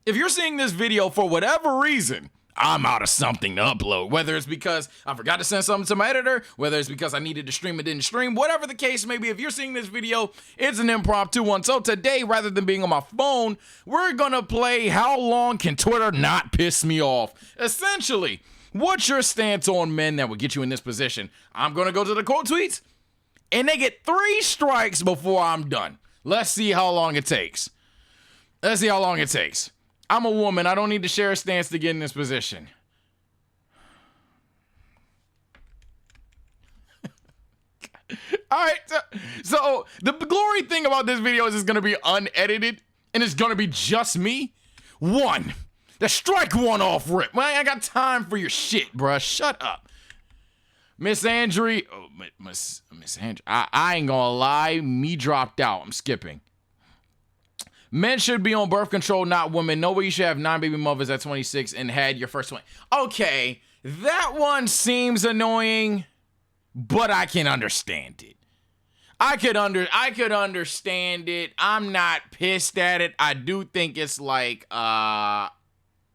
If you're seeing this video for whatever reason, I'm out of something to upload, whether it's because I forgot to send something to my editor, whether it's because I needed to stream and didn't stream, whatever the case may be. If you're seeing this video, it's an impromptu one. So today, rather than being on my phone, we're gonna play How Long Can Twitter Not Piss Me Off? Essentially, what's your stance on men that would get you in this position? I'm gonna go to the quote tweets, and they get 3 strikes before I'm done. Let's see how long it takes. I'm a woman. I don't need to share a stance to get in this position. All right. So the glory thing about this video is it's going to be unedited and it's going to be just me. The strike one off rip. Man, I got time for your shit, bruh. Shut up. Miss Andrew. Oh, Miss Andrew. I ain't going to lie. Me dropped out. I'm skipping. Men should be on birth control, not women. Nobody should have 9 baby mothers at 26 and had your first one. Okay, that one seems annoying, but I can understand it. I could understand it. I'm not pissed at it. I do think it's like, why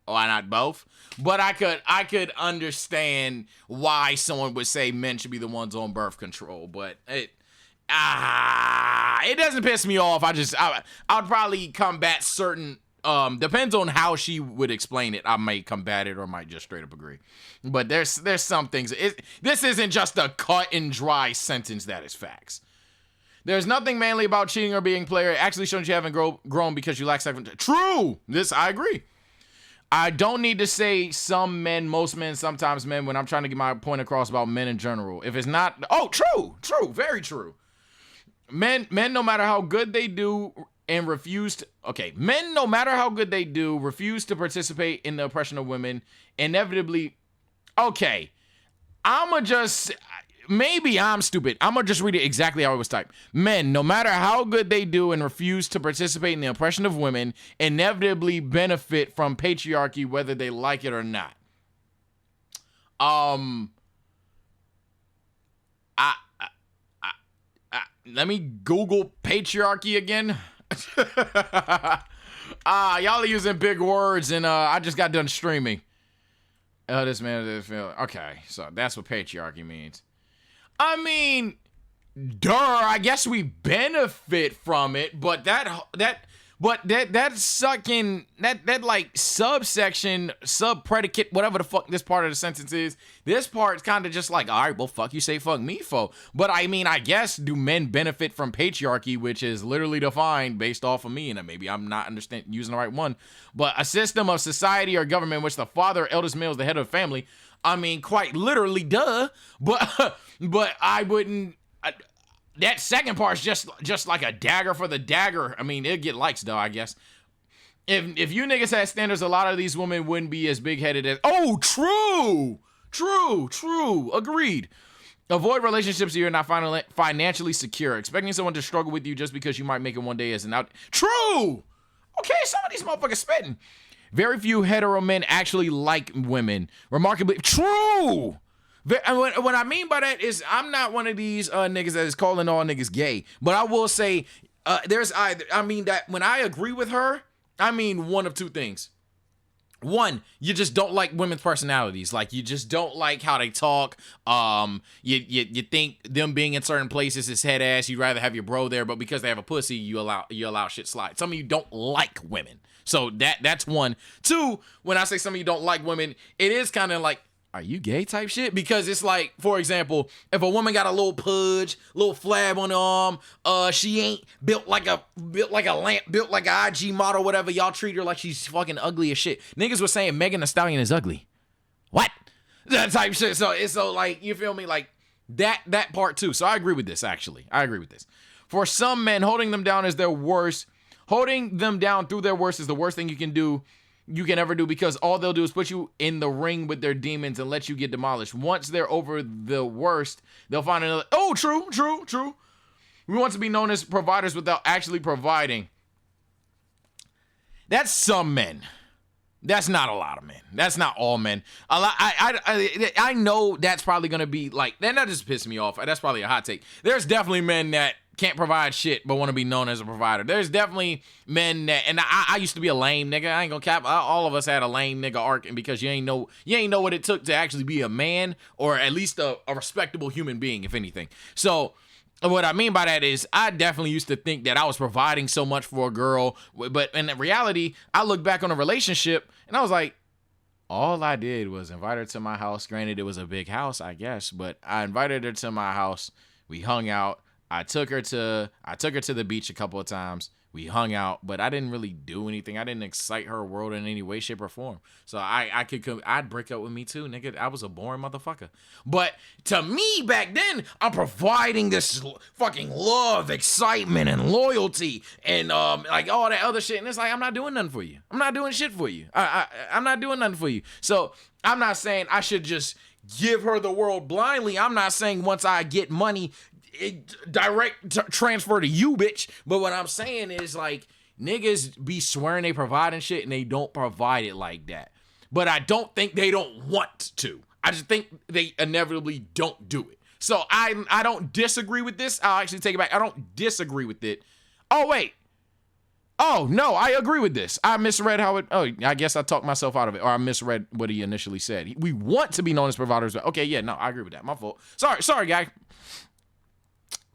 not both? But I could understand why someone would say men should be the ones on birth control, but it doesn't piss me off. I'd probably combat certain, depends on how she would explain it. I might combat it or might just straight up agree. But there's some things. This isn't just a cut and dry sentence that is facts. There's nothing manly about cheating or being player. It actually shows you haven't grown because you lack self-control. True. I agree. I don't need to say some men, most men, sometimes men when I'm trying to get my point across about men in general. If it's not, true, very true. Men, no matter how good they do and refuse to participate in the oppression of women, inevitably, maybe I'm stupid. I'm gonna just read it exactly how it was typed. Men, no matter how good they do and refuse to participate in the oppression of women, inevitably benefit from patriarchy, whether they like it or not. Let me Google patriarchy again. Y'all are using big words, and I just got done streaming. This man, okay, so that's what patriarchy means. I mean, I guess we benefit from it, but that sucking that like subsection, subpredicate, whatever the fuck this part of the sentence is. This part's kind of just like, all right, well, fuck you say fuck me for. But I mean, I guess do men benefit from patriarchy, which is literally defined based off of me, and maybe I'm not using the right one. But a system of society or government in which the father or eldest male is the head of the family. I mean, quite literally, duh. But I wouldn't. That second part's just like a dagger for the dagger. I mean, it'd get likes though, I guess. If you niggas had standards, a lot of these women wouldn't be as big-headed as. Oh, true. Agreed. Avoid relationships you're not financially secure. Expecting someone to struggle with you just because you might make it one day isn't out. True. Okay, some of these motherfuckers spitting. Very few hetero men actually like women. Remarkably true. What I mean by that is I'm not one of these niggas that is calling all niggas gay, but I will say that when I agree with her, I mean one of two things. One, you just don't like women's personalities. Like, you just don't like how they talk. You think them being in certain places is head ass. You'd rather have your bro there, but because they have a pussy, you allow shit slide. Some of you don't like women. So that's one. Two, when I say some of you don't like women, it is kind of like, are you gay type shit? Because it's like, for example, if a woman got a little pudge, little flab on the arm, she ain't built like a lamp, built like a IG model, whatever, y'all treat her like she's fucking ugly as shit. Niggas were saying Megan Thee Stallion is ugly. What? That type shit. So like, you feel me? Like that part too. So I agree with this, actually. I agree with this. For some men, holding them down is their worst. Holding them down through their worst is the worst thing you can ever do, because all they'll do is put you in the ring with their demons and let you get demolished. Once they're over the worst, they'll find another. Oh, true. We want to be known as providers without actually providing. That's some men. That's not a lot of men. That's not all men. A lot. I know that's probably gonna be like that. Just pissed me off. That's probably a hot take. There's definitely men that can't provide shit but want to be known as a provider. There's definitely men that, and I used to be a lame nigga. I ain't gonna cap. All of us had a lame nigga arc, and because you ain't know what it took to actually be a man, or at least a respectable human being, if anything. So what I mean by that is I definitely used to think that I was providing so much for a girl, but in reality, I look back on a relationship and I was like, all I did was invite her to my house. Granted, it was a big house, I guess, but I invited her to my house. We hung out. I took her to the beach a couple of times. We hung out, but I didn't really do anything. I didn't excite her world in any way, shape, or form. So I'd break up with me too, nigga. I was a boring motherfucker. But to me back then, I'm providing this fucking love, excitement, and loyalty, and like all that other shit. And it's like, I'm not doing nothing for you. I'm not doing shit for you. I'm not doing nothing for you. So I'm not saying I should just give her the world blindly. I'm not saying once I get money, transfer to you, bitch. But what I'm saying is, like, niggas be swearing they providing shit and they don't provide it like that. But I don't think they don't want to. I just think they inevitably don't do it. So I don't disagree with this. I'll actually take it back. I don't disagree with it. Oh, wait. Oh, no, I agree with this. I misread how it... Oh, I guess I talked myself out of it. Or I misread what he initially said. We want to be known as providers. Okay, yeah, no, I agree with that. My fault. Sorry, guy.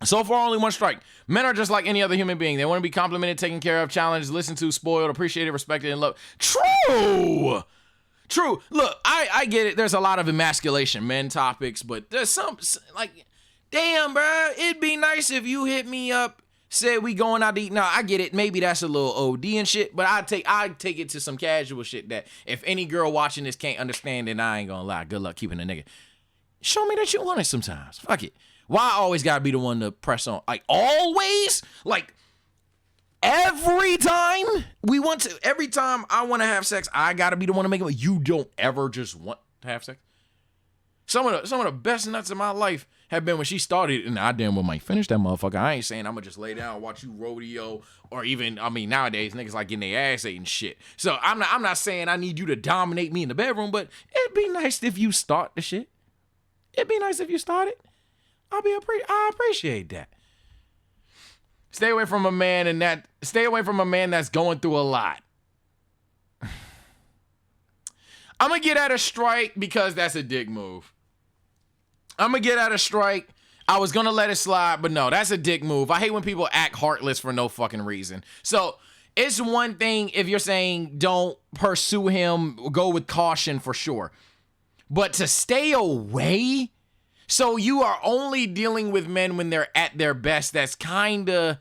So far, only one strike. Men are just like any other human being. They want to be complimented, taken care of, challenged, listened to, spoiled, appreciated, respected, and loved. True. Look, I get it. There's a lot of emasculation men topics, but there's some, like, damn, bro, it'd be nice if you hit me up, said we going out to eat. Now, I get it. Maybe that's a little OD and shit, but I take it to some casual shit that if any girl watching this can't understand, then I ain't gonna lie. Good luck keeping a nigga. Show me that you want it sometimes. Fuck it. Why I always gotta be the one to press on? Like, always? Like, every time every time I want to have sex, I gotta be the one to make it. You don't ever just want to have sex? Some of the best nuts in my life have been when she started, and I damn well might finish that motherfucker. I ain't saying I'm gonna just lay down and watch you rodeo, or even, I mean, nowadays niggas like getting their ass ate and shit. So I'm not saying I need you to dominate me in the bedroom, but it'd be nice if you start the shit. It'd be nice if you started. I appreciate that. Stay away from a man that's going through a lot. I'm gonna get at a strike because that's a dick move. I'm gonna get at a strike. I was gonna let it slide, but no, that's a dick move. I hate when people act heartless for no fucking reason. So it's one thing if you're saying don't pursue him, go with caution for sure. But to stay away, so you are only dealing with men when they're at their best. It's kind of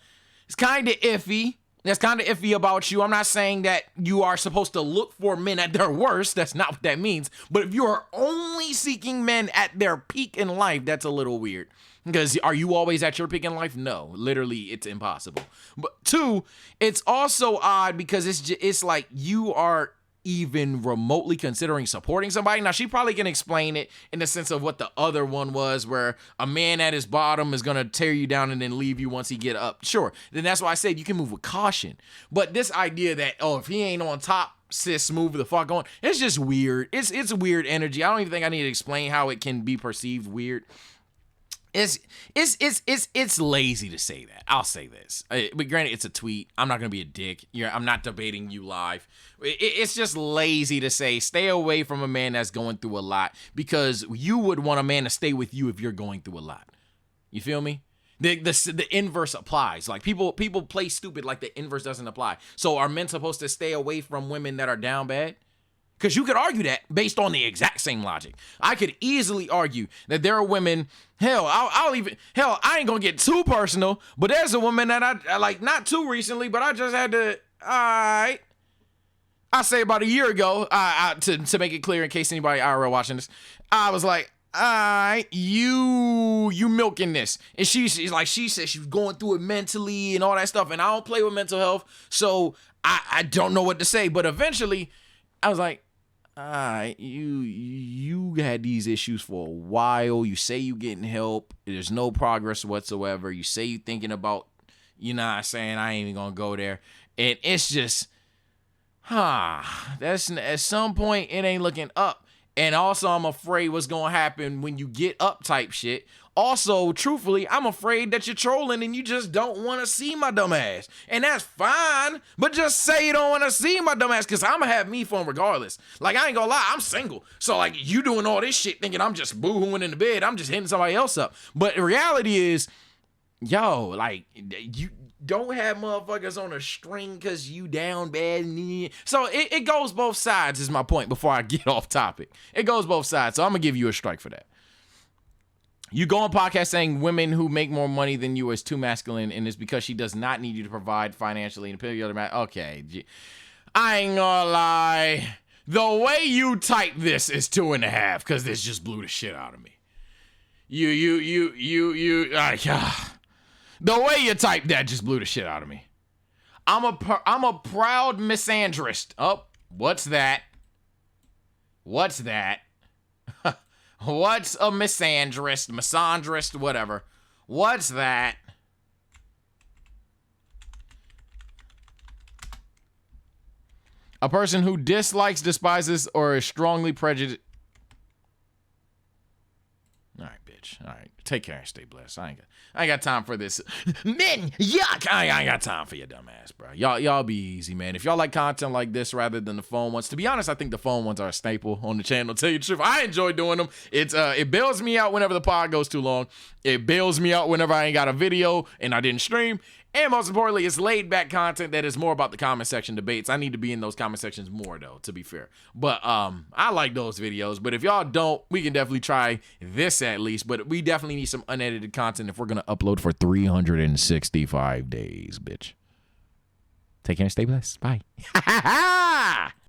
iffy. That's kind of iffy about you. I'm not saying that you are supposed to look for men at their worst. That's not what that means. But if you are only seeking men at their peak in life, that's a little weird. Because are you always at your peak in life? No, literally, it's impossible. But two, it's also odd because it's like you are even remotely considering supporting somebody. Now, she probably can explain it in the sense of what the other one was, where a man at his bottom is going to tear you down and then leave you once he get up. Sure. Then that's why I said you can move with caution. But this idea that, oh, if he ain't on top, sis, move the fuck on. It's just weird. It's weird energy. I don't even think I need to explain how it can be perceived weird. It's lazy to say that. I'll say this. But granted, it's a tweet. I'm not going to be a dick. I'm not debating you live. It's just lazy to say stay away from a man that's going through a lot, because you would want a man to stay with you if you're going through a lot. You feel me? The inverse applies. Like people play stupid like the inverse doesn't apply. So are men supposed to stay away from women that are down bad? Because you could argue that based on the exact same logic. I could easily argue that there are women, I ain't gonna get too personal, but there's a woman that I like, not too recently, but I just had to, I say about a year ago, to make it clear in case anybody IRL watching this, I was like, you milking this. And she said she was going through it mentally and all that stuff, and I don't play with mental health, so I don't know what to say. But eventually, I was like, you had these issues for a while. You say you getting help. There's no progress whatsoever. You say you thinking about, you know what I'm saying, I ain't even gonna go there. And it's just, that's at some point it ain't looking up. And also I'm afraid what's gonna happen when you get up type shit. Also, truthfully, I'm afraid that you're trolling and you just don't want to see my dumb ass. And that's fine, but just say you don't want to see my dumb ass, because I'm going to have me fun regardless. Like, I ain't going to lie, I'm single. So, like, you doing all this shit thinking I'm just boo-hooing in the bed, I'm just hitting somebody else up. But the reality is, yo, like, you don't have motherfuckers on a string because you down bad. So it goes both sides is my point before I get off topic. It goes both sides. So I'm going to give you a strike for that. You go on podcast saying women who make more money than you is too masculine, and it's because she does not need you to provide financially and appeal the other man. Okay, I ain't gonna lie. The way you type this is 2.5, because this just blew the shit out of me. The way you type that just blew the shit out of me. I'm a proud misandrist. Oh, what's that? What's that? What's a misandrist, whatever. What's that? A person who dislikes, despises, or is strongly prejudiced. All right, bitch. All right. Take care and stay blessed. I ain't got time for this. Men, yuck. I ain't got time for your dumb ass, bro. Y'all be easy, man. If y'all like content like this rather than the phone ones, to be honest, I think the phone ones are a staple on the channel. Tell you the truth, I enjoy doing them. It bails me out whenever the pod goes too long. It bails me out whenever I ain't got a video and I didn't stream. And most importantly, it's laid back content that is more about the comment section debates. I need to be in those comment sections more, though, to be fair. But I like those videos. But if y'all don't, we can definitely try this at least. But we definitely need some unedited content if we're going to upload for 365 days, bitch. Take care and stay blessed. Bye.